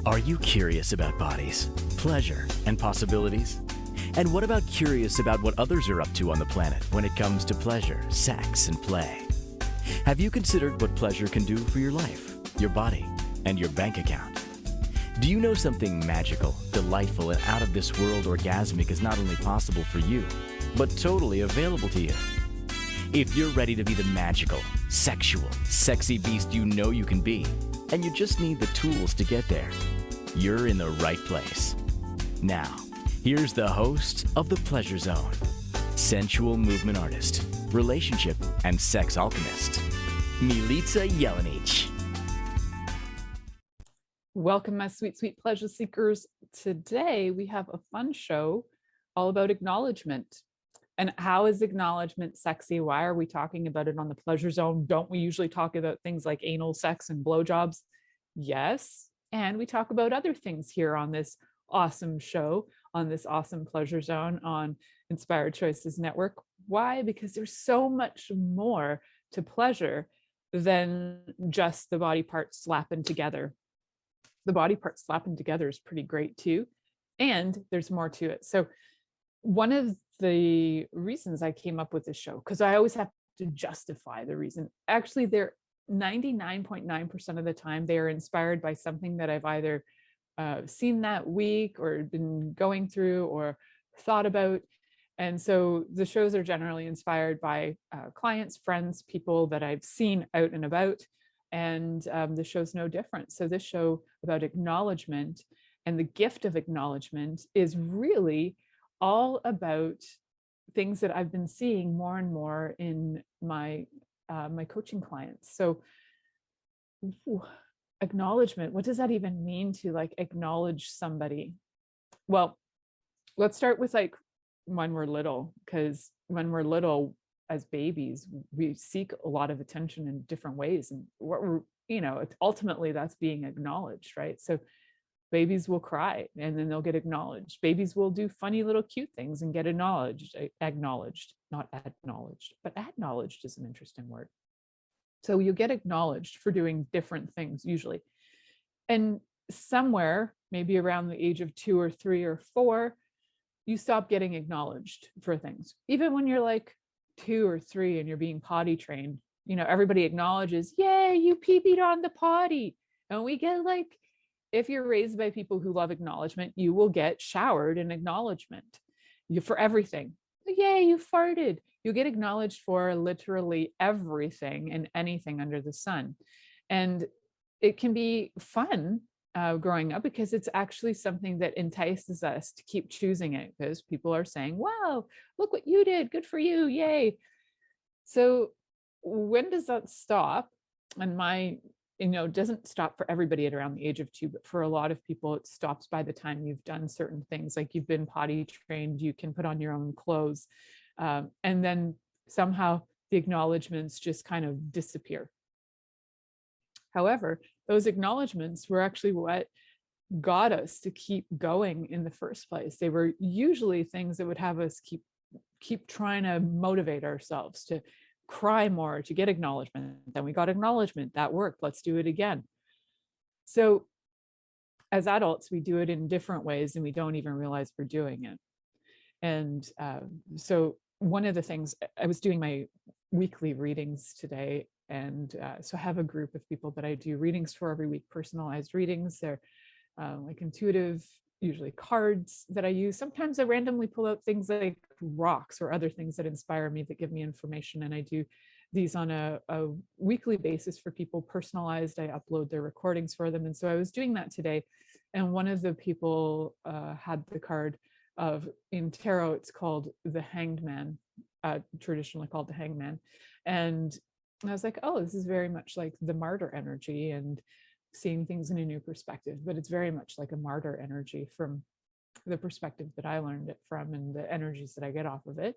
Are you curious about bodies, pleasure, and possibilities? And what about curious about what others are up to on the planet when it comes to pleasure, sex, and play? Have you considered what pleasure can do for your life, your body, and your bank account? Do you know something magical, delightful, and out of this world orgasmic is not only possible for you, but totally available to you? If you're ready to be the magical, sexual, sexy beast you know you can be, and you just need the tools to get there, you're in the right place. Now, here's the host of The Pleasure Zone, sensual movement artist, relationship and sex alchemist, Milica Jelenic. Welcome, my sweet, sweet pleasure seekers. Today, we have a fun show all about acknowledgement. And how is acknowledgement sexy? Why are we talking about it on the Pleasure Zone? Don't we usually talk about things like anal sex and blowjobs? Yes. And we talk about other things here on this awesome show, on this awesome Pleasure Zone on Inspired Choices Network. Why? Because there's so much more to pleasure than just the body parts slapping together. The body parts slapping together is pretty great too. And there's more to it. So one of the reasons I came up with this show, because I always have to justify the reason. Actually, they're 99.9% of the time, they are inspired by something that I've either seen that week or been going through or thought about. And so the shows are generally inspired by clients, friends, people that I've seen out and about. And the show's no different. So this show about acknowledgement and the gift of acknowledgement is really all about things that I've been seeing more and more in my my coaching clients. So acknowledgement, what does that even mean to like acknowledge somebody? Well, let's start with like when we're little, because when we're little as babies, we seek a lot of attention in different ways. And what we're, ultimately that's being acknowledged, right? So babies will cry and then they'll get acknowledged. Babies will do funny little cute things and get acknowledged, not acknowledged, but acknowledged is an interesting word. So you get acknowledged for doing different things usually. And somewhere, maybe around the age of 2 or 3 or 4, you stop getting acknowledged for things. Even when you're like 2 or 3 and you're being potty trained, everybody acknowledges, yay, you pee-peed on the potty. And we get like, if you're raised by people who love acknowledgement, you will get showered in acknowledgement for everything. Yay, you farted. You get acknowledged for literally everything and anything under the sun. And it can be fun growing up because it's actually something that entices us to keep choosing it because people are saying, wow, look what you did. Good for you. Yay. So when does that stop? And doesn't stop for everybody at around the age of 2, but for a lot of people, it stops by the time you've done certain things, like you've been potty trained, you can put on your own clothes. And then somehow the acknowledgements just kind of disappear. However, those acknowledgements were actually what got us to keep going in the first place. They were usually things that would have us keep trying to motivate ourselves to cry more, to get acknowledgement. Then we got acknowledgement, that worked, let's do it again. So as adults, we do it in different ways and we don't even realize we're doing it. And so one of the things, I was doing my weekly readings today, and so I have a group of people that I do readings for every week, personalized readings. They're like intuitive, usually cards that I use. Sometimes I randomly pull out things like rocks or other things that inspire me, that give me information. And I do these on a weekly basis for people, personalized. I upload their recordings for them. And so I was doing that today. And one of the people had the card of, in tarot, it's called the Hanged Man, traditionally called the Hanged Man. And I was like, oh, this is very much like the martyr energy and seeing things in a new perspective, but it's very much like a martyr energy from the perspective that I learned it from and the energies that I get off of it.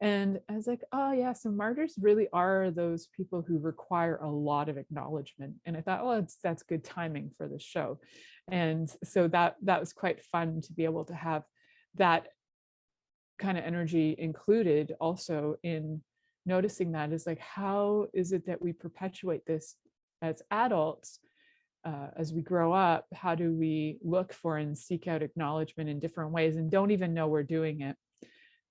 And I was like, oh yeah, so martyrs really are those people who require a lot of acknowledgement. And I thought, well, that's good timing for this show. And so that was quite fun to be able to have that kind of energy included also in noticing that, is like, how is it that we perpetuate this as adults as we grow up, how do we look for and seek out acknowledgement in different ways and don't even know we're doing it?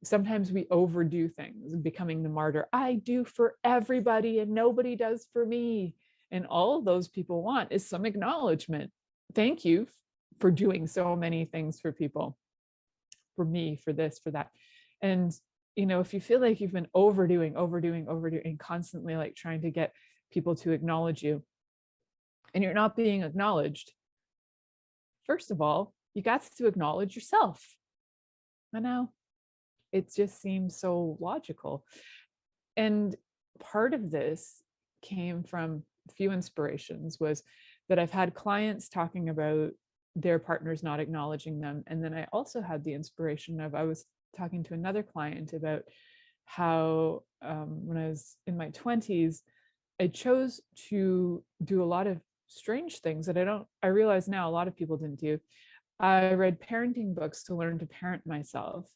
Sometimes we overdo things, becoming the martyr. I do for everybody and nobody does for me. And all those people want is some acknowledgement. Thank you for doing so many things for people, for me, for this, for that. And, if you feel like you've been overdoing, and constantly like trying to get people to acknowledge you, and you're not being acknowledged, first of all, you got to acknowledge yourself. I know it just seems so logical. And part of this came from a few inspirations, was that I've had clients talking about their partners not acknowledging them. And then I also had the inspiration of, I was talking to another client about how when I was in my 20s, I chose to do a lot of strange things that I realize now a lot of people didn't do. I read parenting books to learn to parent myself.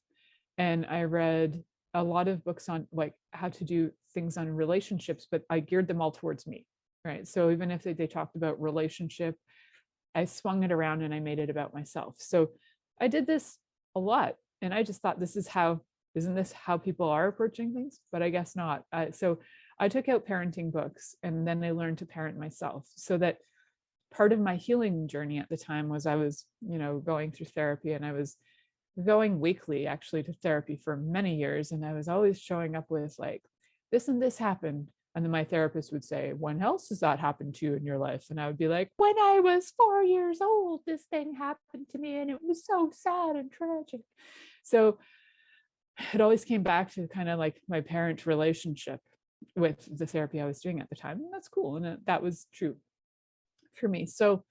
And I read a lot of books on like how to do things on relationships, but I geared them all towards me, right? So even if they talked about relationship, I swung it around and I made it about myself. So I did this a lot. And I just thought, isn't this how people are approaching things? But I guess not. So I took out parenting books and then I learned to parent myself, so that part of my healing journey at the time was I was, going through therapy, and I was going weekly actually to therapy for many years. And I was always showing up with like, this and this happened. And then my therapist would say, when else has that happened to you in your life? And I would be like, when I was 4 years old, this thing happened to me and it was so sad and tragic. So it always came back to kind of like my parent relationship with the therapy I was doing at the time. And that's cool. And that was true for me. So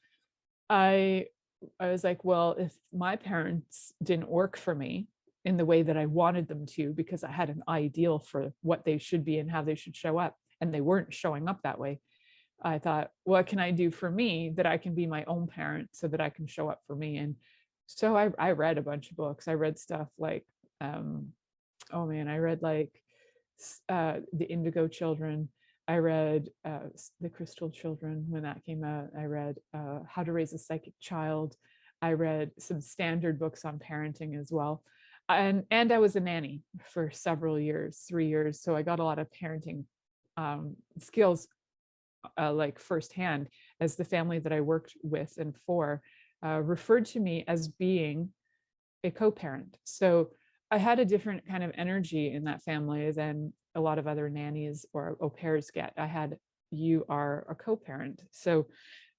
I was like, well, if my parents didn't work for me in the way that I wanted them to, because I had an ideal for what they should be and how they should show up, and they weren't showing up that way, I thought, what can I do for me that I can be my own parent so that I can show up for me? And so I read a bunch of books. I read stuff like, I read like The Indigo Children. I read The Crystal Children when that came out. I read How to Raise a Psychic Child. I read some standard books on parenting as well. And I was a nanny for several years, 3 years. So I got a lot of parenting skills like firsthand, as the family that I worked with and for referred to me as being a co-parent. So I had a different kind of energy in that family than a lot of other nannies or au pairs get. You are a co-parent. So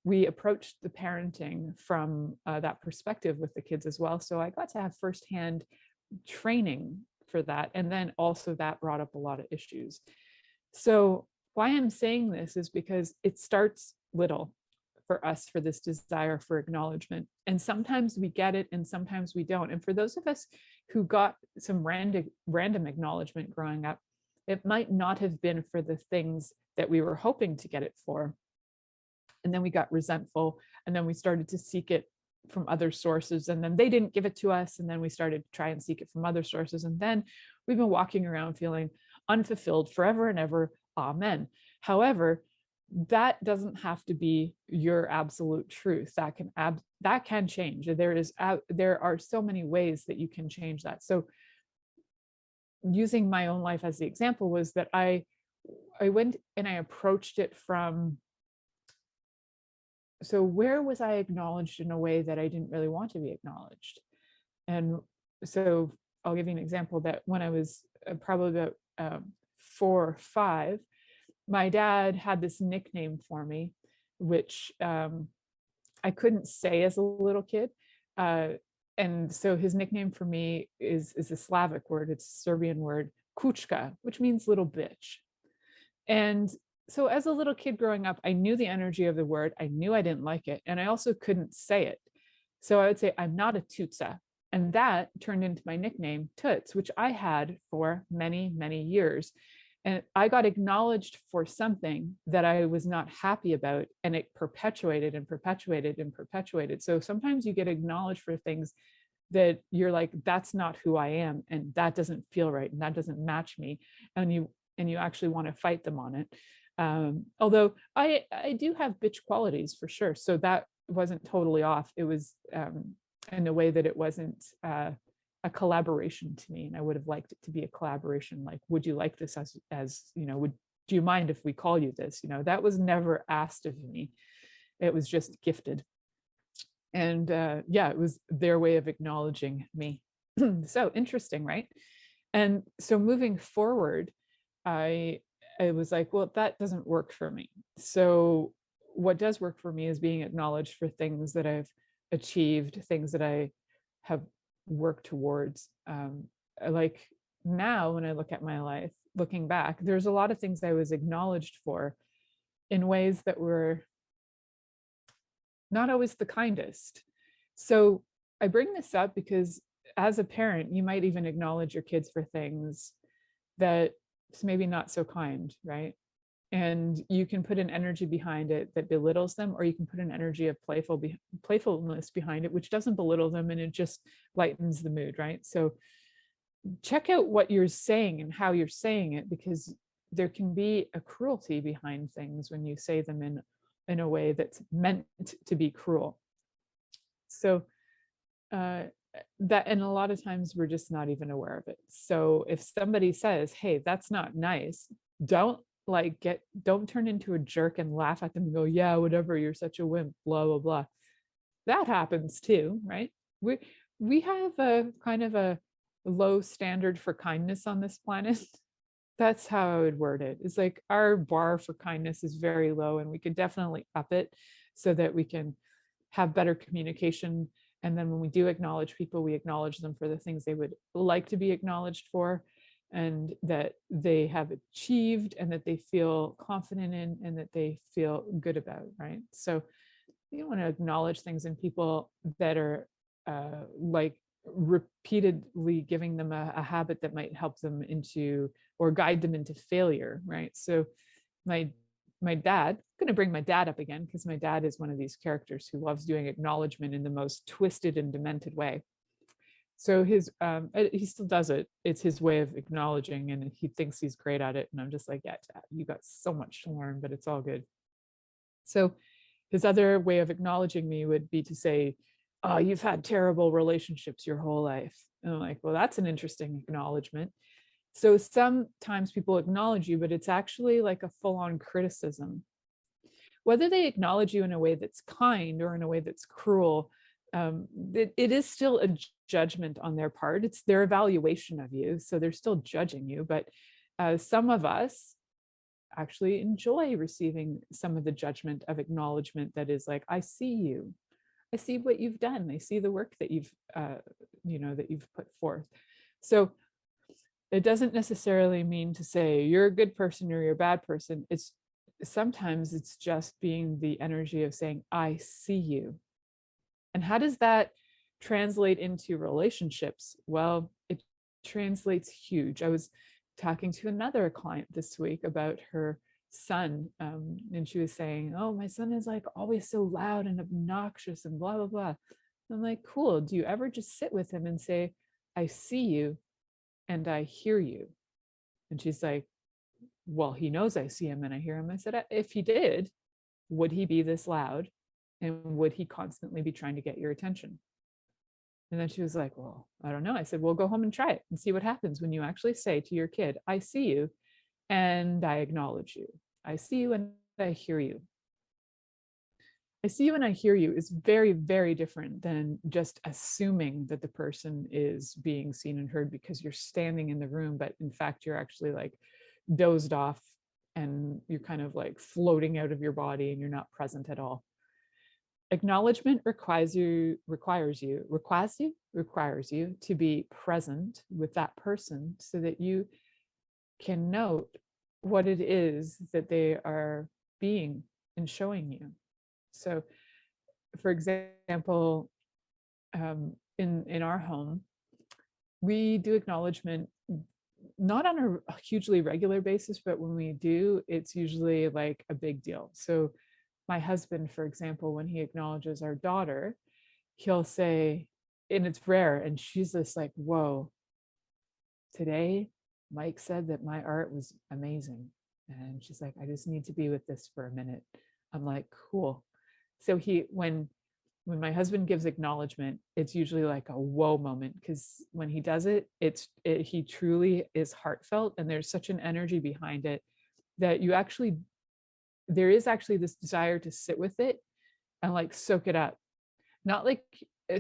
we approached the parenting from that perspective with the kids as well. So I got to have firsthand training for that. And then also that brought up a lot of issues. So why I'm saying this is because it starts little for us, for this desire for acknowledgement. And sometimes we get it and sometimes we don't. And for those of us who got some random acknowledgement growing up, it might not have been for the things that we were hoping to get it for. And then we got resentful, and then we started to seek it from other sources, and then they didn't give it to us, and then we started to try and seek it from other sources, and then we've been walking around feeling unfulfilled forever and ever. Amen. However, that doesn't have to be your absolute truth. That can change. There are so many ways that you can change that. So using my own life as the example was that I went and I approached it from, so where was I acknowledged in a way that I didn't really want to be acknowledged? And so I'll give you an example that when I was probably about 4 or 5, my dad had this nickname for me, which I couldn't say as a little kid. And so his nickname for me is a Slavic word. It's a Serbian word, kuchka, which means little bitch. And so as a little kid growing up, I knew the energy of the word. I knew I didn't like it. And I also couldn't say it. So I would say, I'm not a tutsa. And that turned into my nickname, Toots, which I had for many, many years. And I got acknowledged for something that I was not happy about, and it perpetuated and perpetuated and perpetuated. So sometimes you get acknowledged for things that you're like, that's not who I am, and that doesn't feel right, and that doesn't match me, and you actually want to fight them on it. Although I do have bitch qualities for sure. So that wasn't totally off. It was in a way that it wasn't a collaboration to me. And I would have liked it to be a collaboration. Like, would you like this as do you mind if we call you this? That was never asked of me. It was just gifted. And yeah, it was their way of acknowledging me. So interesting, right? And so moving forward, I was like, well, that doesn't work for me. So what does work for me is being acknowledged for things that I've achieved, things that I have worked towards. Like now, when I look at my life, looking back, there's a lot of things I was acknowledged for in ways that were not always the kindest. So I bring this up because as a parent, you might even acknowledge your kids for things that it's maybe not so kind, right? And you can put an energy behind it that belittles them, or you can put an energy of playfulness behind it, which doesn't belittle them, and it just lightens the mood, right? So check out what you're saying and how you're saying it, because there can be a cruelty behind things when you say them in a way that's meant to be cruel. So that, and a lot of times we're just not even aware of it. So if somebody says, hey, that's not nice, don't turn into a jerk and laugh at them and go, yeah, whatever, you're such a wimp, blah, blah, blah. That happens too, right? We have a kind of a low standard for kindness on this planet. That's how I would word it. It's like our bar for kindness is very low, and we could definitely up it so that we can have better communication. And then when we do acknowledge people, we acknowledge them for the things they would like to be acknowledged for, and that they have achieved, and that they feel confident in, and that they feel good about, right? So you want to acknowledge things in people that are like repeatedly giving them a habit that might help them into or guide them into failure, right? So my dad, I'm going to bring my dad up again, because my dad is one of these characters who loves doing acknowledgement in the most twisted and demented way. So he still does it. It's his way of acknowledging, and he thinks he's great at it. And I'm just like, yeah, Dad, you got so much to learn, but it's all good. So his other way of acknowledging me would be to say, oh, you've had terrible relationships your whole life. And I'm like, well, that's an interesting acknowledgement. So sometimes people acknowledge you, but it's actually like a full-on criticism. Whether they acknowledge you in a way that's kind or in a way that's cruel, it is still a judgment on their part. It's their evaluation of you. So they're still judging you. But some of us actually enjoy receiving some of the judgment of acknowledgement that is like, I see you. I see what you've done. I see the work that you've put forth. So it doesn't necessarily mean to say you're a good person or you're a bad person. Sometimes it's just being the energy of saying, I see you. And how does that translate into relationships? Well, it translates huge. I was talking to another client this week about her son, and she was saying, oh, my son is like always so loud and obnoxious and blah, blah, blah. I'm like, cool. Do you ever just sit with him and say, I see you and I hear you? And she's like, well, he knows I see him and I hear him. I said, if he did, would he be this loud? And would he constantly be trying to get your attention? And then she was like, well, I don't know. I said, well, go home and try it and see what happens when you actually say to your kid, I see you and I acknowledge you. I see you and I hear you. I see you and I hear you is very, very different than just assuming that the person is being seen and heard because you're standing in the room, but in fact, you're actually like dozed off and you're kind of like floating out of your body and you're not present at all. Acknowledgement requires you to be present with that person so that you can note what it is that they are being and showing you. So, for example, in our home, we do acknowledgement not on a hugely regular basis, but when we do, it's usually like a big deal. So my husband, for example, when he acknowledges our daughter, he'll say, and it's rare, and she's just like, whoa, today Mike said that my art was amazing. And she's like, I just need to be with this for a minute. I'm like, cool. So when my husband gives acknowledgement, it's usually like a whoa moment, because when he does it, he truly is heartfelt, and there's such an energy behind it that there is actually this desire to sit with it and like soak it up. Not like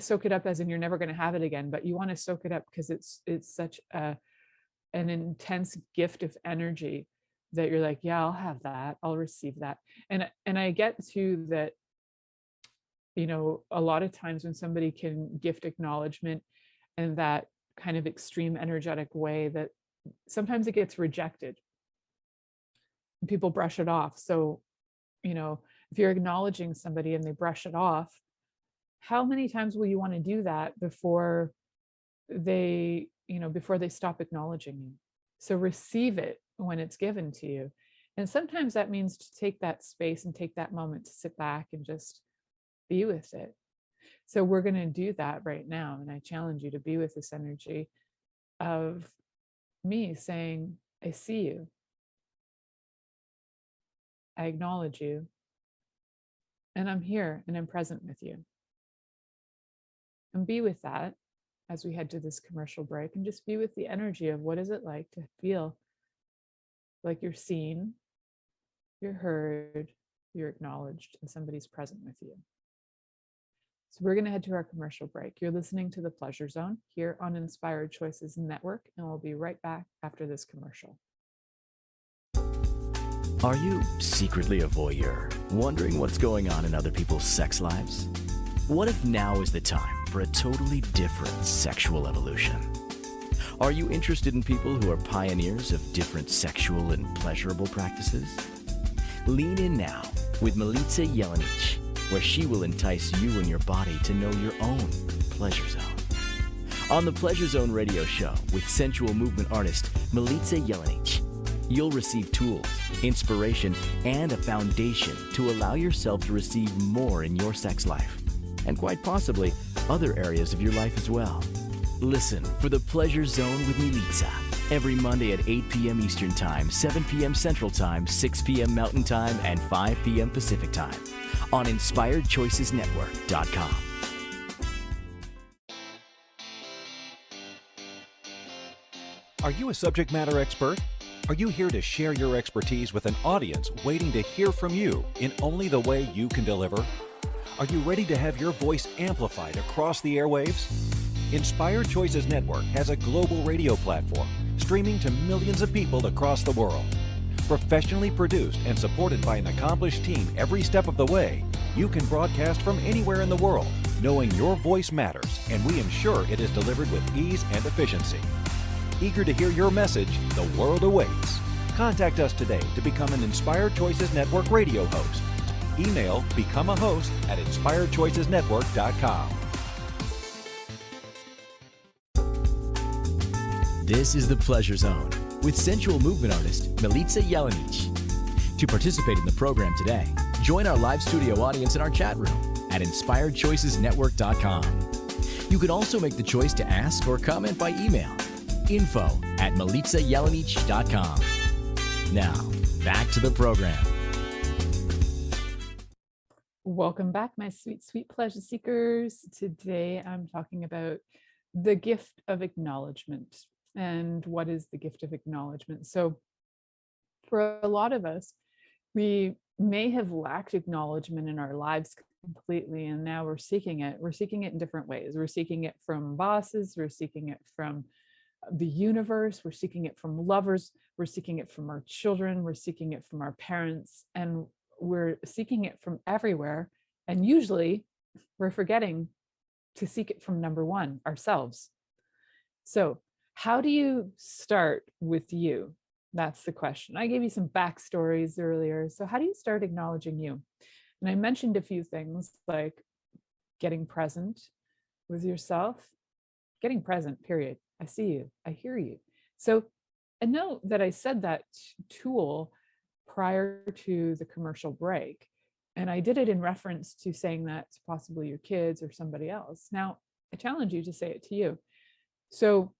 soak it up as in you're never going to have it again, but you want to soak it up because it's such an intense gift of energy that you're like, yeah, I'll have that, I'll receive that. And I get to that, a lot of times when somebody can gift acknowledgement in that kind of extreme energetic way, that sometimes it gets rejected and people brush it off. So, if you're acknowledging somebody and they brush it off, how many times will you want to do that before they stop acknowledging you? So receive it when it's given to you. And sometimes that means to take that space and take that moment to sit back and just be with it. So we're going to do that right now. And I challenge you to be with this energy of me saying, I see you. I acknowledge you. And I'm here and I'm present with you. And be with that as we head to this commercial break, and just be with the energy of what is it like to feel like you're seen, you're heard, you're acknowledged, and somebody's present with you. So we're going to head to our commercial break. You're listening to The Pleasure Zone here on Inspired Choices Network, and we'll be right back after this commercial. Are you secretly a voyeur, wondering what's going on in other people's sex lives? What if now is the time for a totally different sexual evolution? Are you interested in people who are pioneers of different sexual and pleasurable practices? Lean in now with Milica Jelenic, where she will entice you and your body to know your own pleasure zone. On the Pleasure Zone radio show with sensual movement artist Milica Jelenic, you'll receive tools, inspiration, and a foundation to allow yourself to receive more in your sex life, and quite possibly other areas of your life as well. Listen for the Pleasure Zone with Milica every Monday at 8 p.m. Eastern Time, 7 p.m. Central Time, 6 p.m. Mountain Time, and 5 p.m. Pacific Time on InspiredChoicesNetwork.com. Are you a subject matter expert? Are you here to share your expertise with an audience waiting to hear from you in only the way you can deliver? Are you ready to have your voice amplified across the airwaves? Inspired Choices Network has a global radio platform streaming to millions of people across the world. Professionally produced and supported by an accomplished team every step of the way, you can broadcast from anywhere in the world, knowing your voice matters, and we ensure it is delivered with ease and efficiency. Eager to hear your message, the world awaits. Contact us today to become an Inspired Choices Network radio host. Email become a host at inspiredchoicesnetwork.com. This is The Pleasure Zone with sensual movement artist Milica Jelenic. To participate in the program today, join our live studio audience in our chat room at inspiredchoicesnetwork.com. You can also make the choice to ask or comment by email, info@milicajelenic.com. Now, back to the program. Welcome back, my sweet, sweet pleasure seekers. Today, I'm talking about the gift of acknowledgement. And what is the gift of acknowledgement? So for a lot of us, we may have lacked acknowledgement in our lives completely, and now we're seeking it. We're seeking it in different ways. We're seeking it from bosses. We're seeking it from the universe. We're seeking it from lovers. We're seeking it from our children. We're seeking it from our parents. And we're seeking it from everywhere. And usually we're forgetting to seek it from number one, ourselves. So how do you start with you? That's the question. I gave you some backstories earlier. So how do you start acknowledging you? And I mentioned a few things like getting present with yourself, getting present, period. I see you, I hear you. So, and note that I said that tool prior to the commercial break. And I did it in reference to saying that to possibly your kids or somebody else. Now, I challenge you to say it to you. So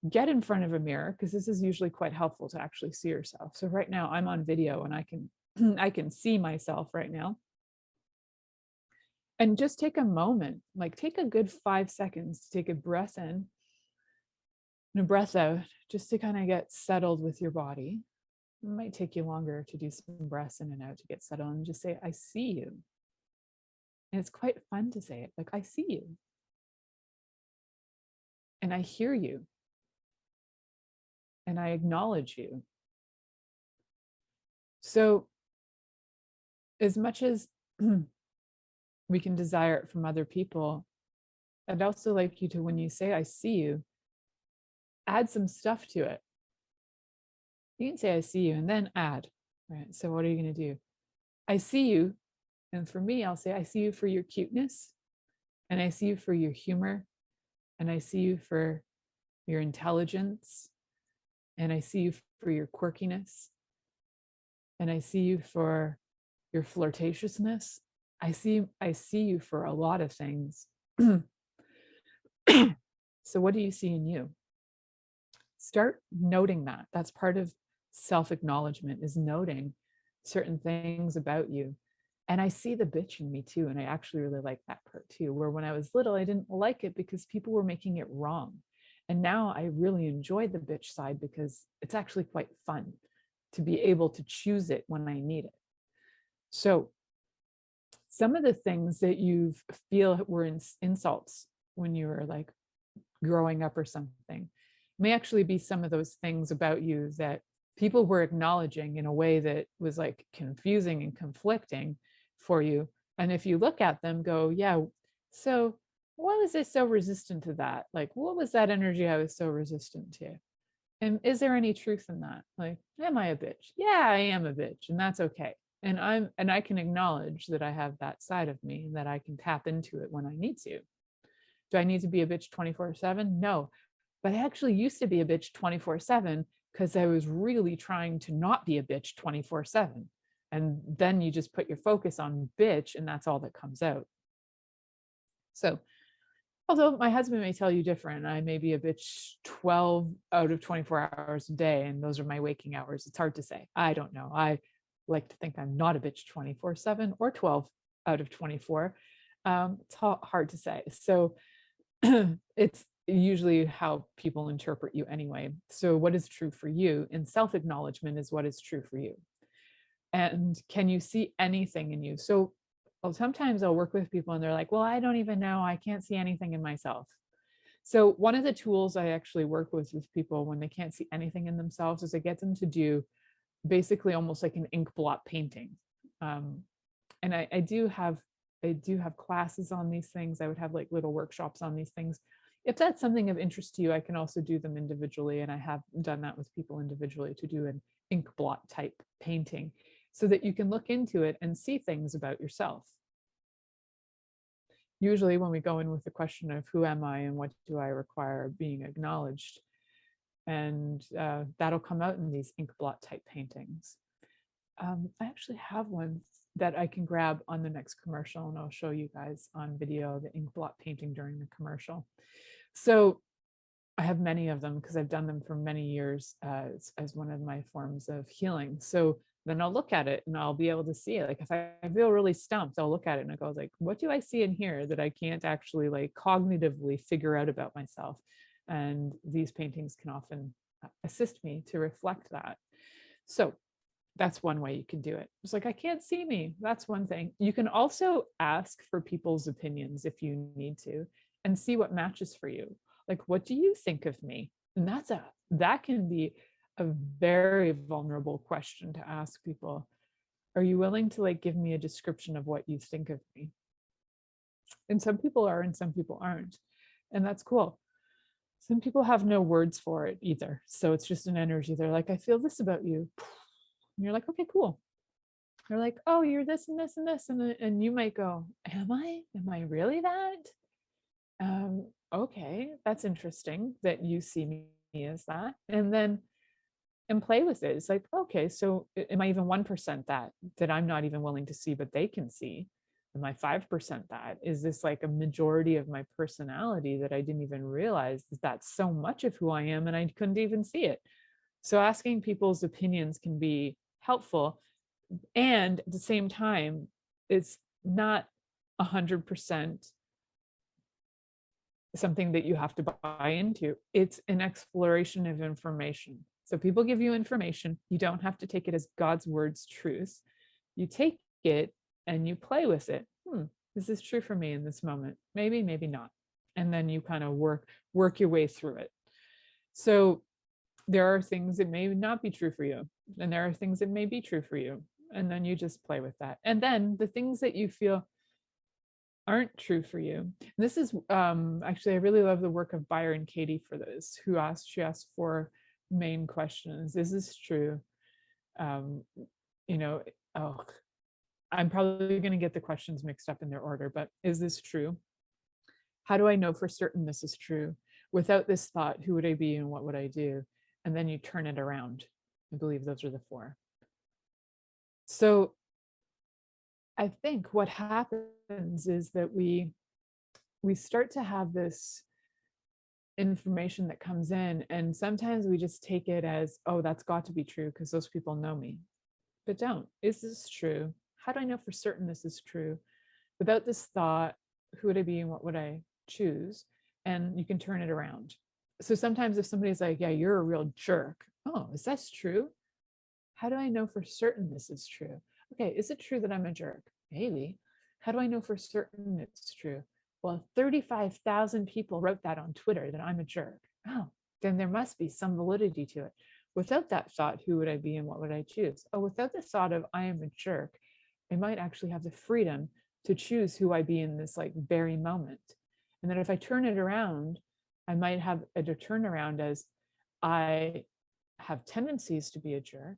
get in front of a mirror, because this is usually quite helpful to actually see yourself. So right now I'm on video and I can I can see myself right now. And just take a moment, like take a good 5 seconds to take a breath in and a breath out, just to kind of get settled with your body. It might take you longer to do some breaths in and out to get settled, and just say, I see you. And it's quite fun to say it, like, I see you. And I hear you. And I acknowledge you. So, as much as we can desire it from other people, I'd also like you to, when you say, I see you, add some stuff to it. You can say, I see you, and then add, right? So what are you going to do? I see you. And for me, I'll say, I see you for your cuteness, and I see you for your humor, and I see you for your intelligence, and I see you for your quirkiness, and I see you for your flirtatiousness. I see you for a lot of things. So what do you see in you? Start noting that. That's part of self-acknowledgement, is noting certain things about you. And I see the bitch in me too. And I actually really like that part too, where when I was little, I didn't like it because people were making it wrong. And now I really enjoy the bitch side because it's actually quite fun to be able to choose it when I need it. So some of the things that you feel were insults when you were like growing up or something may actually be some of those things about you that people were acknowledging in a way that was like confusing and conflicting for you. And if you look at them, go, yeah, so why was I so resistant to that? Like, what was that energy I was so resistant to? And is there any truth in that? Like, am I a bitch? Yeah, I am a bitch, and that's okay. And I can acknowledge that I have that side of me and that I can tap into it when I need to. Do I need to be a bitch 24/7? No. But I actually used to be a bitch 24/7 because I was really trying to not be a bitch 24/7. And then you just put your focus on bitch, and that's all that comes out. So, although my husband may tell you different, I may be a bitch 12 out of 24 hours a day, and those are my waking hours. It's hard to say. I don't know. I like to think I'm not a bitch 24/7 or 12 out of 24. It's hard to say. So it's usually how people interpret you anyway. So what is true for you in self-acknowledgement is what is true for you. And can you see anything in you? So sometimes I'll work with people and they're like, well, I don't even know. I can't see anything in myself. So one of the tools I actually work with people when they can't see anything in themselves is I get them to do basically almost like an ink blot painting. And I do have classes on these things. I would have like little workshops on these things. If that's something of interest to you, I can also do them individually. And I have done that with people individually, to do an ink blot type painting so that you can look into it and see things about yourself. Usually when we go in with the question of who am I and what do I require being acknowledged, and that'll come out in these ink blot type paintings. I actually have one that I can grab on the next commercial, and I'll show you guys on video the ink blot painting during the commercial. So I have many of them because I've done them for many years as one of my forms of healing. So then I'll look at it and I'll be able to see it. Like if I feel really stumped, I'll look at it and I go like, what do I see in here that I can't actually like cognitively figure out about myself? And these paintings can often assist me to reflect that. So that's one way you can do it. It's like, I can't see me. That's one thing. You can also ask for people's opinions if you need to, and see what matches for you. Like, what do you think of me? And that can be a very vulnerable question to ask people. Are you willing to like give me a description of what you think of me? And some people are and some people aren't. And that's cool. Some people have no words for it either. So it's just an energy. They're like, I feel this about you. And you're like, okay, cool. They're like, oh, you're this and this and this. And you might go, am I really that? Okay, that's interesting that you see me as that. And play with it. It's like, okay, so am I even 1% that I'm not even willing to see, but they can see? Am I 5% that? Is this like a majority of my personality that I didn't even realize that that's so much of who I am and I couldn't even see it? So asking people's opinions can be helpful. And at the same time, it's not 100% something that you have to buy into. It's an exploration of information. So people give you information. You don't have to take it as God's word's truth. You take it and you play with it. Is this true for me in this moment? Maybe, maybe not. And then you kind of work your way through it. So there are things that may not be true for you, and there are things that may be true for you. And then you just play with that. And then the things that you feel aren't true for you. And this is actually, I really love the work of Byron Katie for this, she asked 4 main questions. Is this true? I'm probably going to get the questions mixed up in their order, but is this true? How do I know for certain this is true? Without this thought, who would I be and what would I do? And then you turn it around. I believe those are the 4. So I think what happens is that we start to have this information that comes in, and sometimes we just take it as, oh, that's got to be true because those people know me. But don't. Is this true? How do I know for certain this is true? Without this thought, who would I be and what would I choose? And you can turn it around. So sometimes if somebody's like, yeah, you're a real jerk. Oh, is that true? How do I know for certain this is true? Okay, is it true that I'm a jerk? Maybe. How do I know for certain it's true? Well, 35,000 people wrote that on Twitter that I'm a jerk. Oh, then there must be some validity to it. Without that thought, who would I be and what would I choose? Oh, without the thought of I am a jerk, I might actually have the freedom to choose who I be in this like very moment. And then if I turn it around, I might have a turnaround as I have tendencies to be a jerk,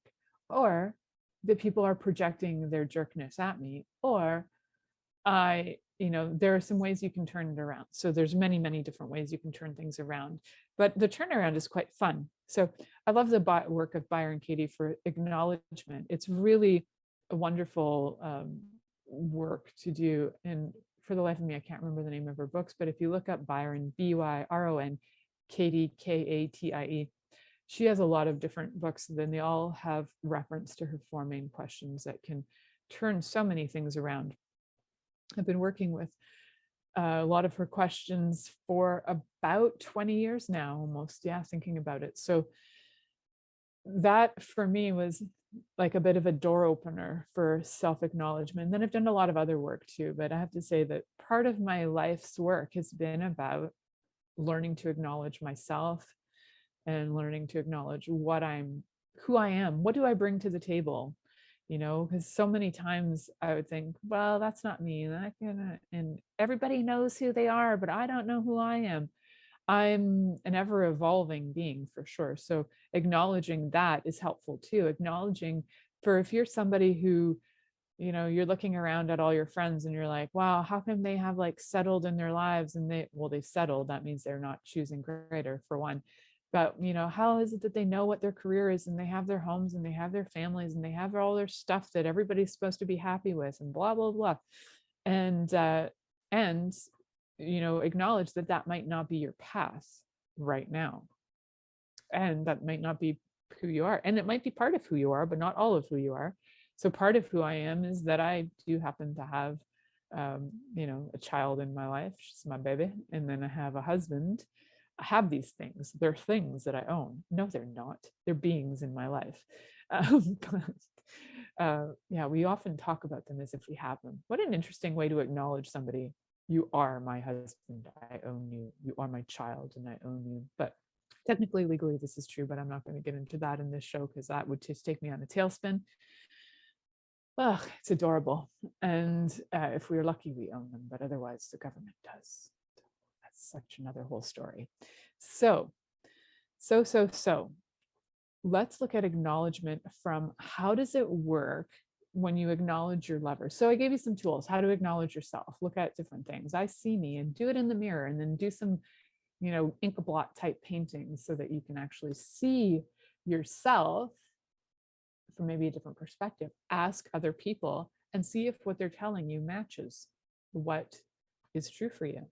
or that people are projecting their jerkness at me, or there are some ways you can turn it around. So there's many, many different ways you can turn things around, but the turnaround is quite fun. So I love the work of Byron Katie for acknowledgement. It's really a wonderful work to do. And for the life of me, I can't remember the name of her books, but if you look up Byron, Byron, Katie, Katie, she has a lot of different books, and then they all have reference to her 4 main questions that can turn so many things around. I've been working with a lot of her questions for about 20 years now, almost. Yeah, thinking about it. So that for me was like a bit of a door opener for self-acknowledgement. Then I've done a lot of other work too, but I have to say that part of my life's work has been about learning to acknowledge myself and learning to acknowledge who I am. What do I bring to the table? Because so many times I would think, well, that's not me. And everybody knows who they are, but I don't know who I am. I'm an ever evolving being for sure. So acknowledging that is helpful too. Acknowledging if you're somebody who, you're looking around at all your friends and you're like, wow, how come they have like settled in their lives and they've settled. That means they're not choosing greater for one. But, how is it that they know what their career is and they have their homes and they have their families and they have all their stuff that everybody's supposed to be happy with and blah, blah, blah. And acknowledge that might not be your path right now. And that might not be who you are. And it might be part of who you are, but not all of who you are. So part of who I am is that I do happen to have, a child in my life. She's my baby. And then I have a husband. I have these things. They're things that I own. No, they're not. They're beings in my life. We often talk about them as if we have them. What an interesting way to acknowledge somebody. You are my husband. I own you. You are my child and I own you. But technically, legally, this is true, but I'm not going to get into that in this show because that would just take me on a tailspin. Ugh, it's adorable. And if we're lucky, we own them, but otherwise the government does. That's such another whole story. So let's look at acknowledgement from how does it work when you acknowledge your lover. So I gave you some tools, how to acknowledge yourself, look at different things. I see me, and do it in the mirror, and then do some, ink blot type paintings so that you can actually see yourself from maybe a different perspective. Ask other people, and see if what they're telling you matches what is true for you.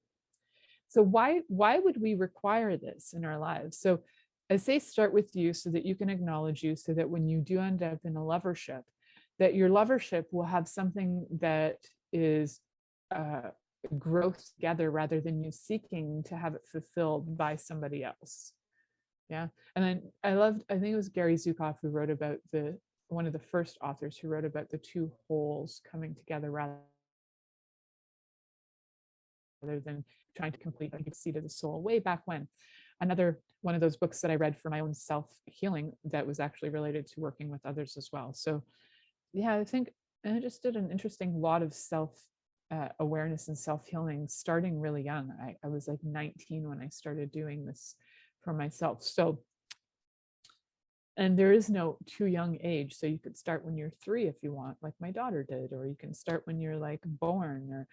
So why would we require this in our lives? So I say start with you so that you can acknowledge you, so that when you do end up in a lovership, that your lovership will have something that is growth together rather than you seeking to have it fulfilled by somebody else. Yeah. And then I think it was Gary Zukav who wrote about one of the first authors who wrote about the two wholes coming together rather than trying to complete like a seed of the soul way back when. Another one of those books that I read for my own self-healing that was actually related to working with others as well. So yeah, I think I just did an interesting lot of self-awareness and self-healing starting really young. I was like 19 when I started doing this for myself. So, and there is no too young age. So you could start when you're 3 if you want, like my daughter did, or you can start when you're like born, or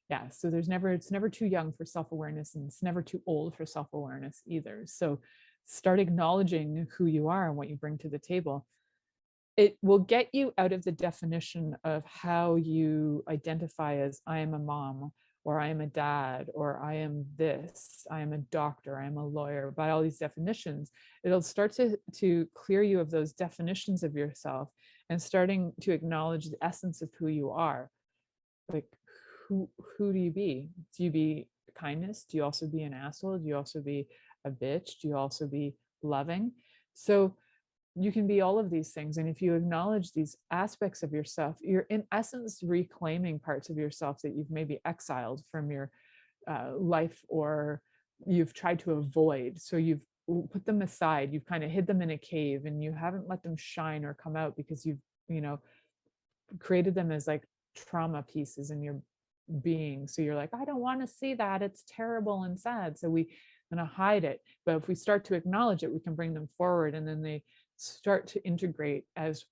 yeah. So it's never too young for self-awareness, and it's never too old for self-awareness either. So start acknowledging who you are and what you bring to the table. It will get you out of the definition of how you identify as I am a mom, or I am a dad, or I am this, I am a doctor, I am a lawyer. By all these definitions, it'll start to clear you of those definitions of yourself and starting to acknowledge the essence of who you are. Like, who do you be? Do you be kindness? Do you also be an asshole? Do you also be a bitch? Do you also be loving? So you can be all of these things. And if you acknowledge these aspects of yourself, you're in essence reclaiming parts of yourself that you've maybe exiled from your life, or you've tried to avoid. So you've put them aside, you've kind of hid them in a cave, and you haven't let them shine or come out because you've, created them as like trauma pieces in your being. So you're like, I don't want to see that. It's terrible and sad. So we going to hide it. But if we start to acknowledge it, we can bring them forward, and then they start to integrate as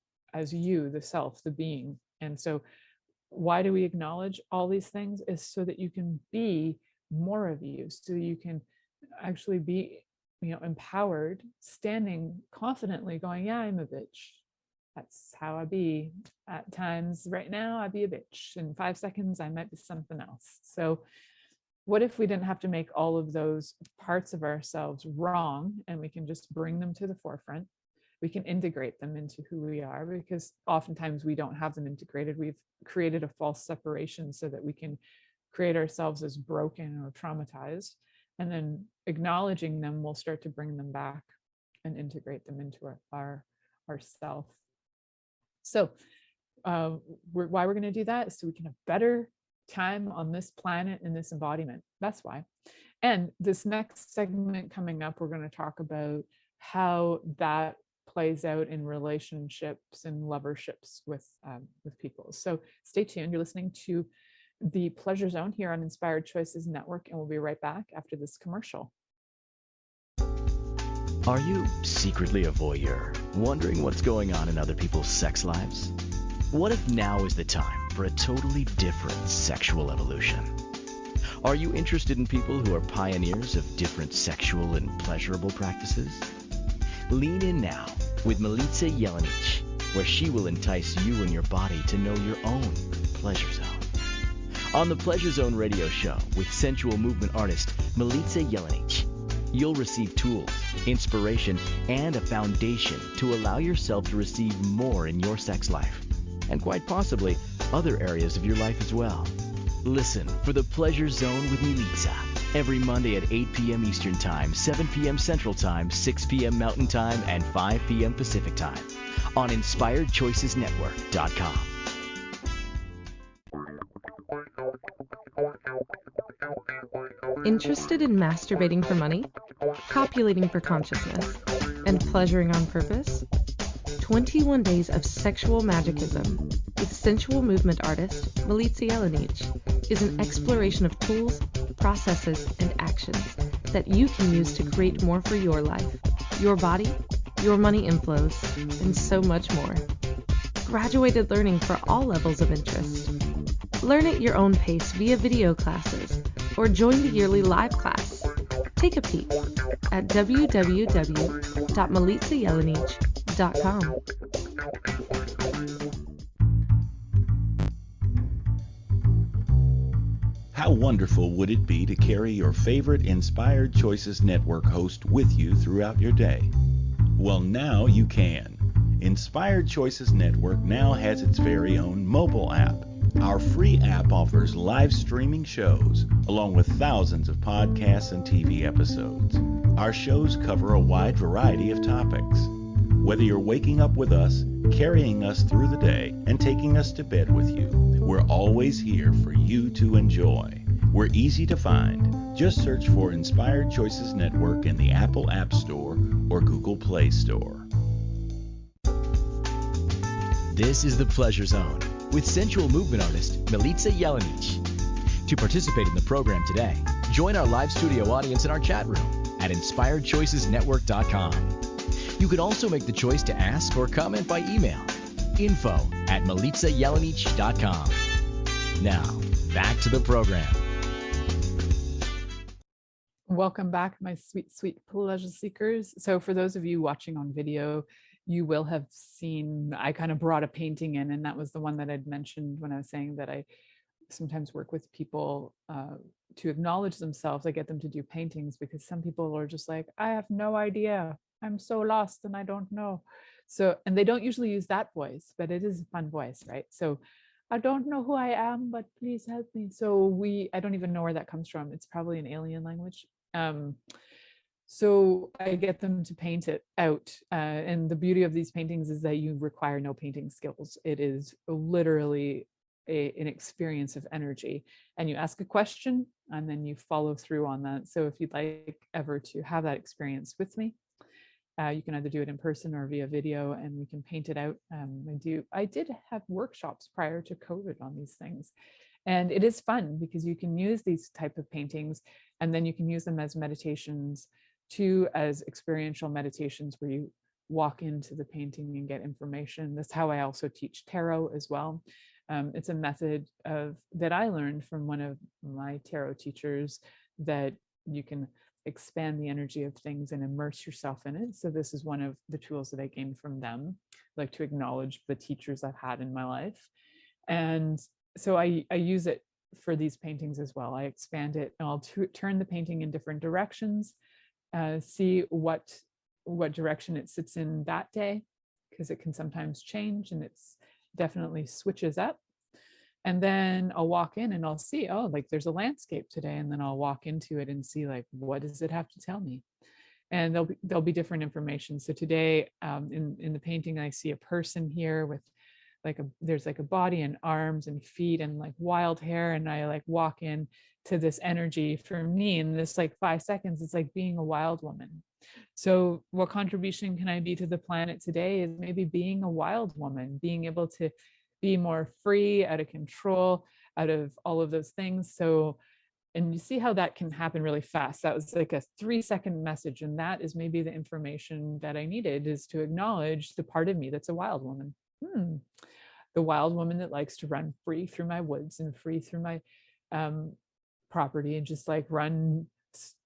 you, the self, the being. And so why do we acknowledge all these things? Is so that you can be more of you, so you can actually be, empowered, standing confidently going, yeah, I'm a bitch. That's how I be at times. Right now, I be a bitch. In 5 seconds, I might be something else. So what if we didn't have to make all of those parts of ourselves wrong, and we can just bring them to the forefront? We can integrate them into who we are, because oftentimes we don't have them integrated. We've created a false separation so that we can create ourselves as broken or traumatized. And then acknowledging them will start to bring them back and integrate them into our self. So why we're going to do that is so we can have better time on this planet in this embodiment. That's why. And this next segment coming up, we're going to talk about how that plays out in relationships and loverships with people. So stay tuned. You're listening to the Pleasure Zone here on Inspired Choices Network, and we'll be right back after this commercial. Are you secretly a voyeur, wondering what's going on in other people's sex lives? What if now is the time for a totally different sexual evolution? Are you interested in people who are pioneers of different sexual and pleasurable practices? Lean in now with Milica Jelenic, where she will entice you and your body to know your own pleasure zone. On the Pleasure Zone radio show with sensual movement artist Milica Jelenic, you'll receive tools, inspiration, and a foundation to allow yourself to receive more in your sex life, and quite possibly other areas of your life as well. Listen for the Pleasure Zone with Milica every Monday at 8 p.m. Eastern Time, 7 p.m. Central Time, 6 p.m. Mountain Time, and 5 p.m. Pacific Time on InspiredChoicesNetwork.com. Interested in masturbating for money, copulating for consciousness, and pleasuring on purpose? 21 Days of Sexual Magicism with sensual movement artist Milica Jelenic is an exploration of tools, processes, and actions that you can use to create more for your life, your body, your money inflows, and so much more. Graduated learning for all levels of interest. Learn at your own pace via video classes or join the yearly live class. Take a peek at www.milicajelenic.com. How wonderful would it be to carry your favorite Inspired Choices Network host with you throughout your day? Well, now you can. Inspired Choices Network now has its very own mobile app. Our free app offers live streaming shows, along with thousands of podcasts and TV episodes. Our shows cover a wide variety of topics. Whether you're waking up with us, carrying us through the day, and taking us to bed with you, we're always here for you to enjoy. We're easy to find. Just search for Inspired Choices Network in the Apple App Store or Google Play Store. This is the Pleasure Zone with sensual movement artist Milica Jelenic. To participate in the program today, join our live studio audience in our chat room at inspiredchoicesnetwork.com. You can also make the choice to ask or comment by email, info@milicajelenic.com. Now, back to the program. Welcome back, my sweet, sweet pleasure seekers. So for those of you watching on video, you will have seen I kind of brought a painting in, and that was the one that I'd mentioned when I was saying that I sometimes work with people to acknowledge themselves. I get them to do paintings because some people are just like, I have no idea. I'm so lost and I don't know. So, and they don't usually use that voice, but it is a fun voice, right? So I don't know who I am, but please help me. So I don't even know where that comes from. It's probably an alien language. So I get them to paint it out. And the beauty of these paintings is that you require no painting skills. It is literally an experience of energy. And you ask a question and then you follow through on that. So if you'd like ever to have that experience with me, you can either do it in person or via video, and we can paint it out. I did have workshops prior to COVID on these things. And it is fun because you can use these type of paintings and then you can use them as meditations too, as experiential meditations where you walk into the painting and get information. That's how I also teach tarot as well. It's a method that I learned from one of my tarot teachers, that you can expand the energy of things and immerse yourself in it. So this is one of the tools that I gained from them, like to acknowledge the teachers I've had in my life. And so I use it for these paintings as well. I expand it and I'll turn the painting in different directions, see what direction it sits in that day, because it can sometimes change and it's definitely switches up. And then I'll walk in and I'll see, oh, like there's a landscape today. And then I'll walk into it and see, like, what does it have to tell me? And there'll be different information. So today in the painting, I see a person here with there's like a body and arms and feet and like wild hair. And I like walk in to this energy. For me, in this like 5 seconds, it's like being a wild woman. So what contribution can I be to the planet today is maybe being a wild woman, being able to be more free, out of control, out of all of those things. So, and you see how that can happen really fast. That was like a 3-second message. And that is maybe the information that I needed, is to acknowledge the part of me that's a wild woman. The wild woman that likes to run free through my woods and free through my property and just like run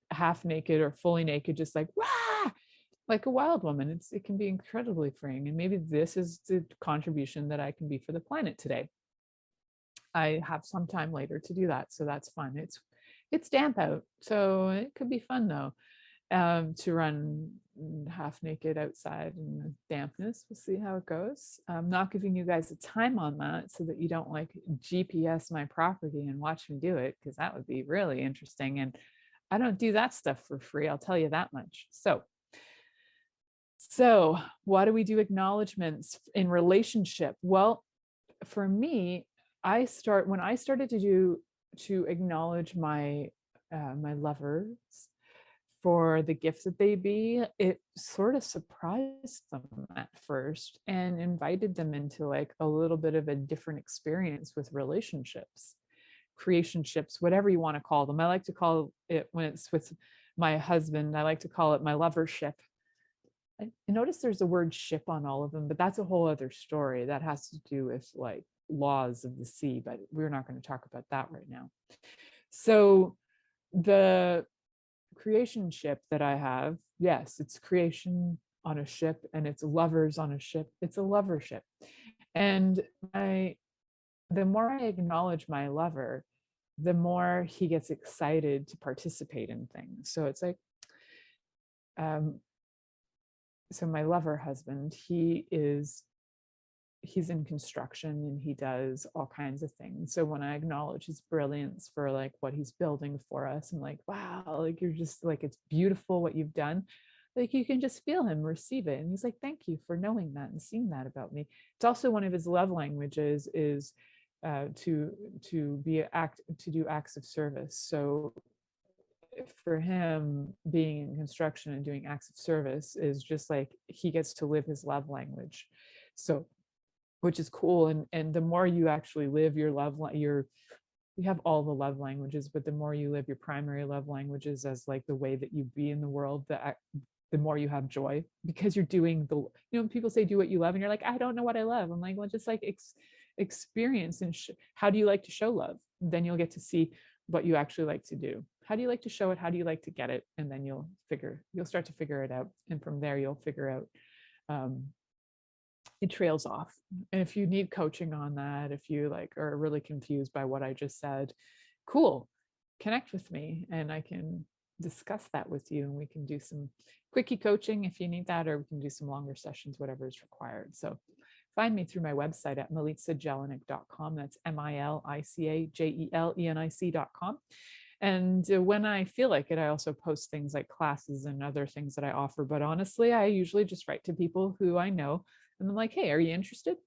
half naked or fully naked, just like, rah! Like a wild woman. It can be incredibly freeing. And maybe this is the contribution that I can be for the planet today. I have some time later to do that. So that's fun. It's damp out. So it could be fun though, to run half naked outside in the dampness. We'll see how it goes. I'm not giving you guys a time on that so that you don't like GPS my property and watch me do it, because that would be really interesting. And I don't do that stuff for free. I'll tell you that much. So why do we do acknowledgements in relationship? Well, for me, when I started to acknowledge my lovers for the gifts that they be, it sort of surprised them at first and invited them into like a little bit of a different experience with relationships, creationships, whatever you want to call them. I like to call it, when it's with my husband, I like to call it my lovership. I notice there's a word ship on all of them, but that's a whole other story that has to do with like laws of the sea, but we're not going to talk about that right now. So the creationship that I have, yes, it's creation on a ship and it's lovers on a ship. It's a lovership. And the more I acknowledge my lover, the more he gets excited to participate in things. So it's like, so my lover husband, he's in construction and he does all kinds of things. So when I acknowledge his brilliance for like what he's building for us, I'm like, wow, like you're just like, it's beautiful what you've done. Like you can just feel him receive it. And he's like, thank you for knowing that and seeing that about me. It's also one of his love languages is to do acts of service. So for him, being in construction and doing acts of service is just like he gets to live his love language. So, which is cool. And the more you actually live your you have all the love languages, but the more you live your primary love languages as like the way that you be in the world, the more you have joy, because you're doing people say do what you love and you're like, I don't know what I love. I'm like, well, just like experience and how do you like to show love? Then you'll get to see what you actually like to do. How do you like to show it? How do you like to get it? And then you'll start to figure it out. And from there, you'll figure out, it trails off. And if you need coaching on that, if you like are really confused by what I just said, cool, connect with me and I can discuss that with you, and we can do some quickie coaching if you need that, or we can do some longer sessions, whatever is required. So find me through my website at milicajelenic.com. That's milicajelenic.com. And when I feel like it, I also post things like classes and other things that I offer. But honestly, I usually just write to people who I know and I'm like, hey, are you interested?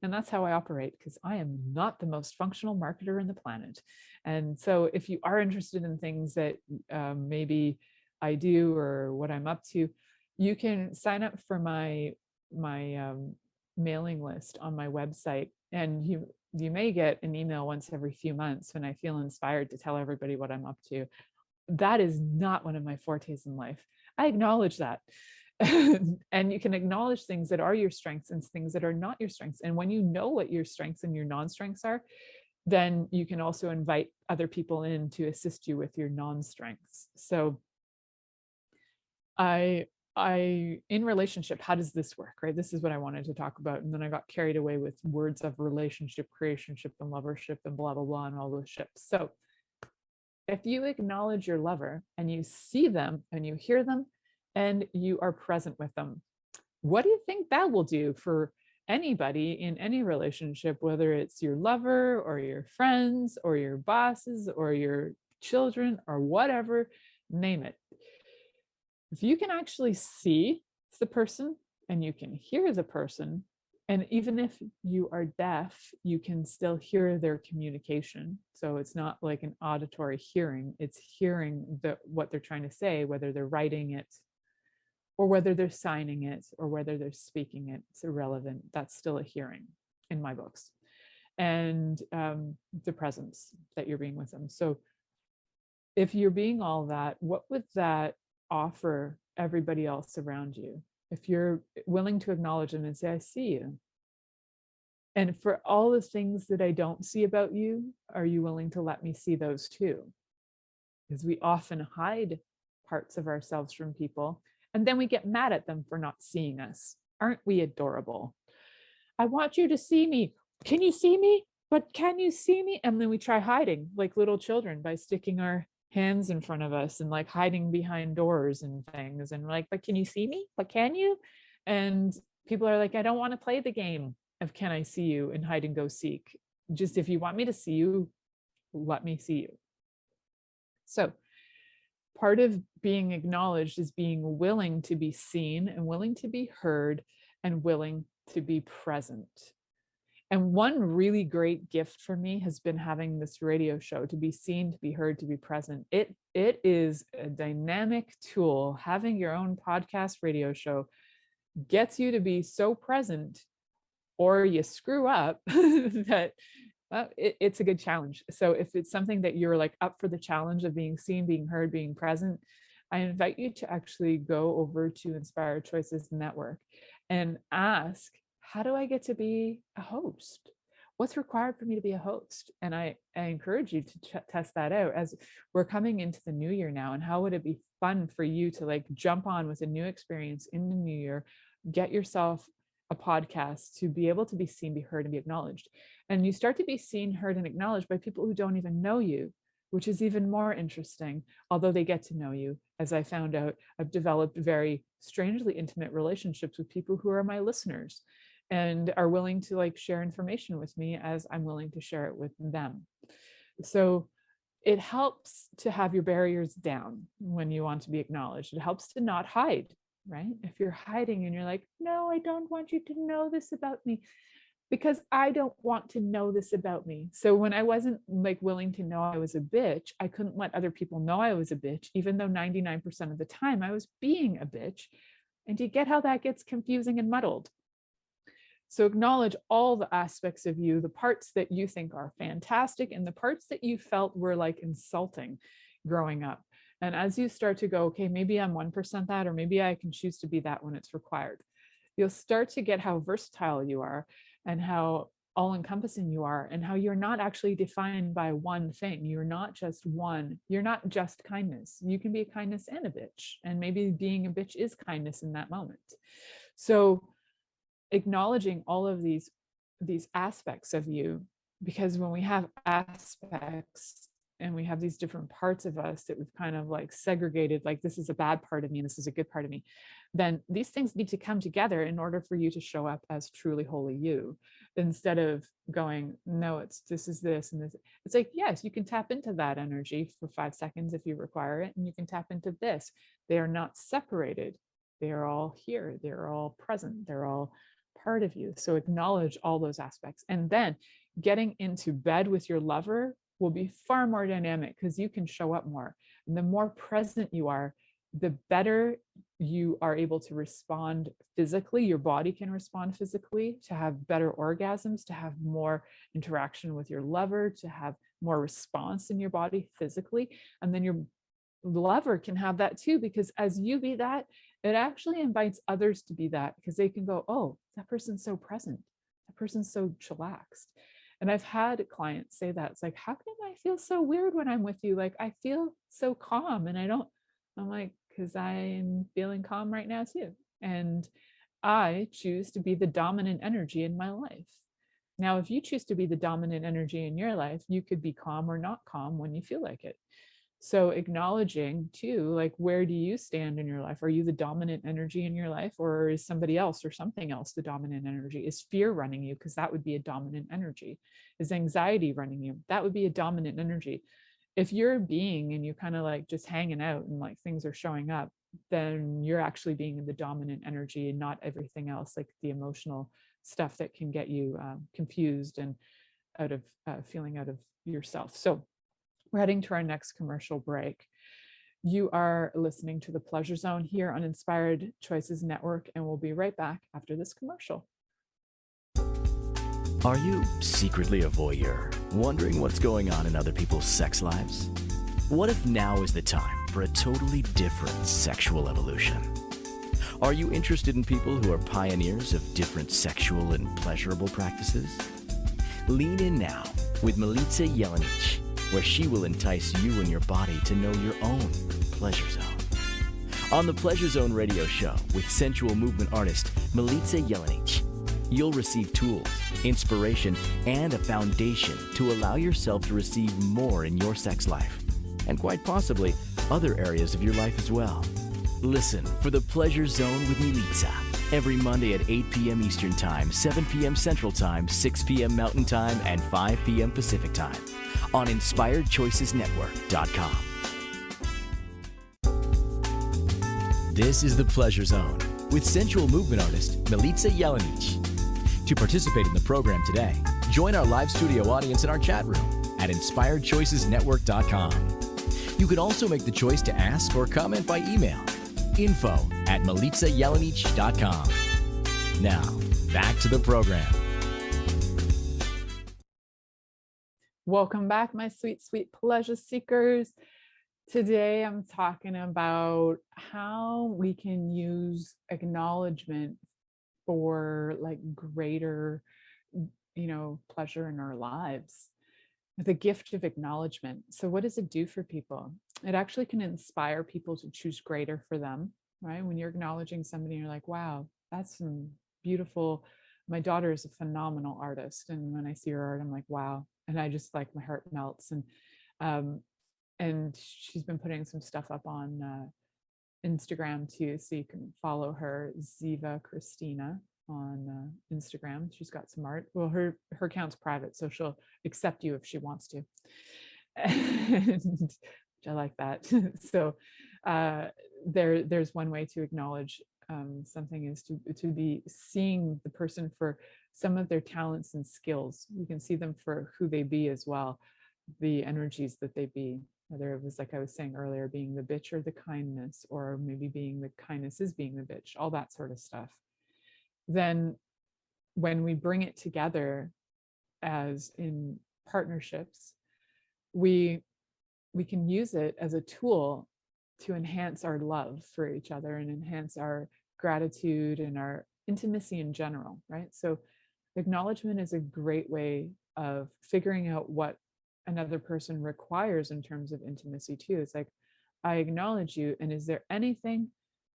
And that's how I operate, because I am not the most functional marketer in the planet. And so if you are interested in things that maybe I do or what I'm up to, you can sign up for my mailing list on my website. And you may get an email once every few months when I feel inspired to tell everybody what I'm up to. That is not one of my fortes in life. I acknowledge that. And you can acknowledge things that are your strengths and things that are not your strengths. And when you know what your strengths and your non-strengths are, then you can also invite other people in to assist you with your non-strengths. So in relationship, how does this work, right? This is what I wanted to talk about. And then I got carried away with words of relationship, creationship, and lovership, and blah, blah, blah, and all those ships. So if you acknowledge your lover and you see them and you hear them and you are present with them, what do you think that will do for anybody in any relationship, whether it's your lover or your friends or your bosses or your children or whatever, name it. If you can actually see the person and you can hear the person, and even if you are deaf, you can still hear their communication. So it's not like an auditory hearing, it's hearing what they're trying to say, whether they're writing it or whether they're signing it or whether they're speaking it. It's irrelevant. That's still a hearing in my books. And the presence that you're being with them. So if you're being all that, what would that offer everybody else around you? If you're willing to acknowledge them and say, I see you. And for all the things that I don't see about you, are you willing to let me see those too? Because we often hide parts of ourselves from people, and then we get mad at them for not seeing us. Aren't we adorable? I want you to see me. Can you see me? But can you see me? And then we try hiding like little children by sticking our hands in front of us and like hiding behind doors and things. And we're like, but can you see me? But can you? And people are like, I don't want to play the game of can I see you and hide and go seek. Just if you want me to see you, let me see you. So part of being acknowledged is being willing to be seen and willing to be heard and willing to be present. And one really great gift for me has been having this radio show, to be seen, to be heard, to be present. It is a dynamic tool. Having your own podcast radio show gets you to be so present, or you screw up, that it's a good challenge. So if it's something that you're like up for the challenge of being seen, being heard, being present, I invite you to actually go over to Inspired Choices Network and ask, how do I get to be a host? What's required for me to be a host? And I encourage you to test that out as we're coming into the new year now. And how would it be fun for you to like jump on with a new experience in the new year, get yourself a podcast to be able to be seen, be heard, and be acknowledged. And you start to be seen, heard, and acknowledged by people who don't even know you, which is even more interesting, although they get to know you. As I found out, I've developed very strangely intimate relationships with people who are my listeners and are willing to like share information with me as I'm willing to share it with them. So it helps to have your barriers down when you want to be acknowledged. It helps to not hide, right? If you're hiding and you're like, no, I don't want you to know this about me, because I don't want to know this about me. So when I wasn't like willing to know I was a bitch, I couldn't let other people know I was a bitch, even though 99% of the time I was being a bitch. And you get how that gets confusing and muddled. So acknowledge all the aspects of you, the parts that you think are fantastic and the parts that you felt were like insulting growing up. And as you start to go, okay, maybe I'm 1% that, or maybe I can choose to be that when it's required, you'll start to get how versatile you are and how all-encompassing you are, and how you're not actually defined by one thing. You're not just one. You're not just kindness. You can be a kindness and a bitch, and maybe being a bitch is kindness in that moment. So acknowledging all of these aspects of you, because when we have aspects and we have these different parts of us that we've kind of like segregated, like this is a bad part of me and this is a good part of me, then these things need to come together in order for you to show up as truly wholly you, instead of going, no, it's this is this and this. It's like, yes, you can tap into that energy for 5 seconds if you require it, and you can tap into this. They are not separated. They are all here. They're all present. They're all part of you. So acknowledge all those aspects. And then getting into bed with your lover will be far more dynamic, because you can show up more. And the more present you are, the better you are able to respond physically. Your body can respond physically, to have better orgasms, to have more interaction with your lover, to have more response in your body physically. And then your lover can have that too, because as you be that, it actually invites others to be that, because they can go, oh, that person's so present, that person's so chillaxed. And I've had clients say that, it's like, how can I feel so weird when I'm with you? Like, I feel so calm, and I'm like, because I'm feeling calm right now too. And I choose to be the dominant energy in my life. Now, if you choose to be the dominant energy in your life, you could be calm or not calm when you feel like it. So acknowledging too, like, where do you stand in your life? Are you the dominant energy in your life, or is somebody else or something else the dominant energy? Is fear running you? Because that would be a dominant energy. Is anxiety running you? That would be a dominant energy. If you're being and you're kind of like just hanging out and like things are showing up, then you're actually being in the dominant energy and not everything else, like the emotional stuff that can get you confused and out of feeling out of yourself. So we're heading to our next commercial break. You are listening to The Pleasure Zone here on Inspired Choices Network, and we'll be right back after this commercial. Are you secretly a voyeur, wondering what's going on in other people's sex lives? What if now is the time for a totally different sexual evolution? Are you interested in people who are pioneers of different sexual and pleasurable practices? Lean in now with Milica Jelenic, where she will entice you and your body to know your own pleasure zone. On the Pleasure Zone radio show with sensual movement artist Milica Jelenic, you'll receive tools, inspiration, and a foundation to allow yourself to receive more in your sex life, and quite possibly other areas of your life as well. Listen for the Pleasure Zone with Milica every Monday at 8 p.m. Eastern Time, 7 p.m. Central Time, 6 p.m. Mountain Time, and 5 p.m. Pacific Time on InspiredChoicesNetwork.com. This is the Pleasure Zone with sensual movement artist Milica Jelenic. To participate in the program today, join our live studio audience in our chat room at InspiredChoicesNetwork.com. You can also make the choice to ask or comment by email, info@MilicaJelenic.com. Now, back to the program. Welcome back, my sweet, sweet pleasure seekers. Today, I'm talking about how we can use acknowledgement for like greater, pleasure in our lives. The gift of acknowledgement. So what does it do for people? It actually can inspire people to choose greater for them, right? When you're acknowledging somebody, you're like, wow, that's some beautiful. My daughter is a phenomenal artist, and when I see her art, I'm like, wow. And I just like, my heart melts. And she's been putting some stuff up on Instagram too, so you can follow her, Ziva Christina, on Instagram. She's got some art. Well, her account's private, so she'll accept you if she wants to, and I like that. So there's one way to acknowledge something, is to be seeing the person for some of their talents and skills. You can see them for who they be as well, the energies that they be, whether it was, like I was saying earlier, being the bitch or the kindness, or maybe being the kindness is being the bitch, all that sort of stuff. Then when we bring it together as in partnerships, we can use it as a tool to enhance our love for each other and enhance our gratitude and our intimacy in general, right? So acknowledgement is a great way of figuring out what another person requires in terms of intimacy too. It's like, I acknowledge you, and is there anything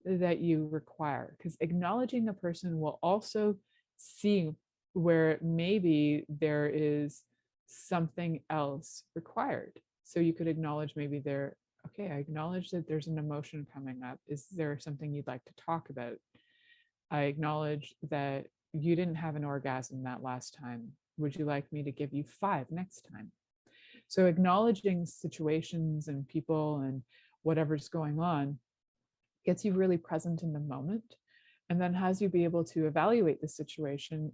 that you require? Because acknowledging a person will also see where maybe there is something else required. So you could acknowledge maybe okay, I acknowledge that there's an emotion coming up. Is there something you'd like to talk about? I acknowledge that you didn't have an orgasm that last time. Would you like me to give you 5 next time? So acknowledging situations and people and whatever's going on gets you really present in the moment, and then has you be able to evaluate the situation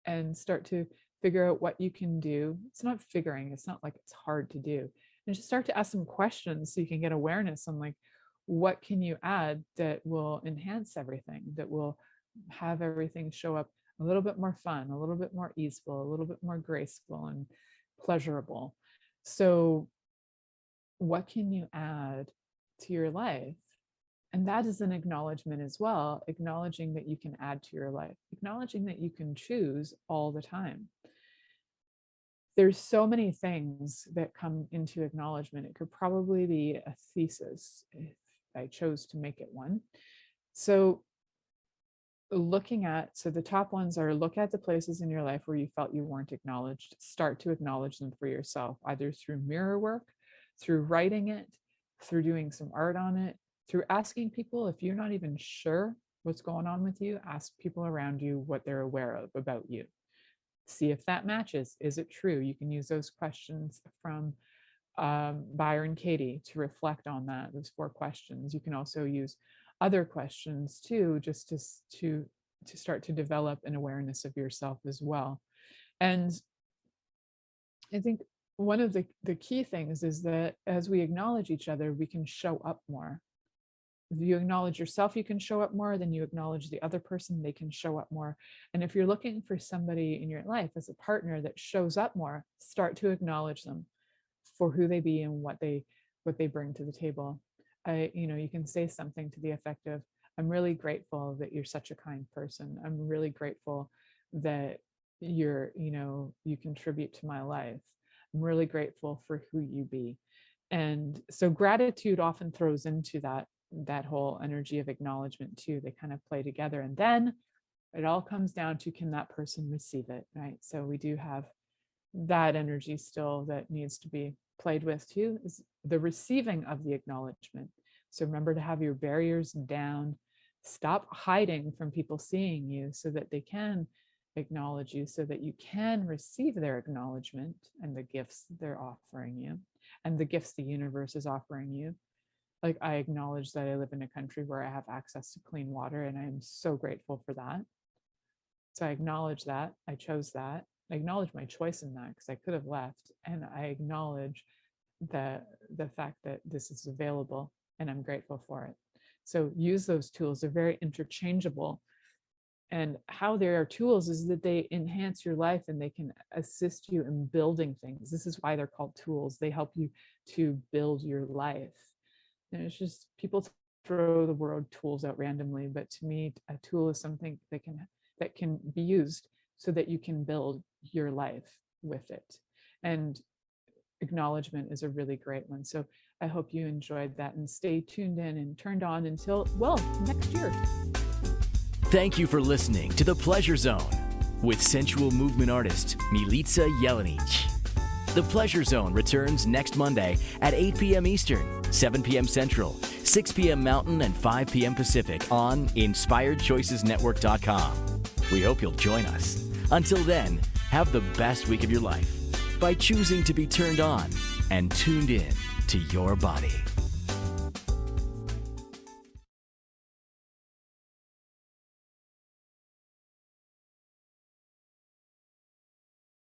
and start to figure out what you can do. It's not figuring, it's not like it's hard to do. And just start to ask some questions so you can get awareness on, like, what can you add that will enhance everything, that will have everything show up a little bit more fun, a little bit more easeful, a little bit more graceful and pleasurable. So what can you add to your life? And that is an acknowledgement as well, acknowledging that you can add to your life, acknowledging that you can choose all the time. There's so many things that come into acknowledgement. It could probably be a thesis if I chose to make it one. So the top ones are: look at the places in your life where you felt you weren't acknowledged. Start to acknowledge them for yourself, either through mirror work, through writing it, through doing some art on it, through asking people. If you're not even sure what's going on with you, ask people around you what they're aware of about you. See if that matches. Is it true? You can use those questions from Byron Katie to reflect on that, those 4 questions. You can also use other questions too, just to start to develop an awareness of yourself as well. And I think one of the key things is that as we acknowledge each other, we can show up more. If you acknowledge yourself, you can show up more. Then you acknowledge the other person, they can show up more. And if you're looking for somebody in your life as a partner that shows up more, start to acknowledge them for who they be and what they bring to the table. You can say something to the effect of, I'm really grateful that you're such a kind person. I'm really grateful that you contribute to my life. I'm really grateful for who you be. And so gratitude often throws into that whole energy of acknowledgement too. They kind of play together, and then it all comes down to, can that person receive it, right? So we do have that energy still that needs to be played with too, is the receiving of the acknowledgement. So remember to have your barriers down. Stop hiding from people seeing you so that they can acknowledge you, so that you can receive their acknowledgement and the gifts they're offering you and the gifts the universe is offering you. Like, I acknowledge that I live in a country where I have access to clean water, and I am so grateful for that. So I acknowledge that. I chose that. I acknowledge my choice in that, because I could have left. And I acknowledge the fact that this is available, and I'm grateful for it. So use those tools. They're very interchangeable. And how they are tools is that they enhance your life and they can assist you in building things. This is why they're called tools. They help you to build your life. And it's just, people throw the word tools out randomly, but to me, a tool is something that can be used so that you can build your life with it. And acknowledgement is a really great one. So I hope you enjoyed that, and stay tuned in and turned on until, well, next year. Thank you for listening to The Pleasure Zone with sensual movement artist Milica Jelenic. The Pleasure Zone returns next Monday at 8 p.m. Eastern, 7 p.m. Central, 6 p.m. Mountain, and 5 p.m. Pacific on InspiredChoicesNetwork.com. We hope you'll join us. Until then, have the best week of your life by choosing to be turned on and tuned in to your body.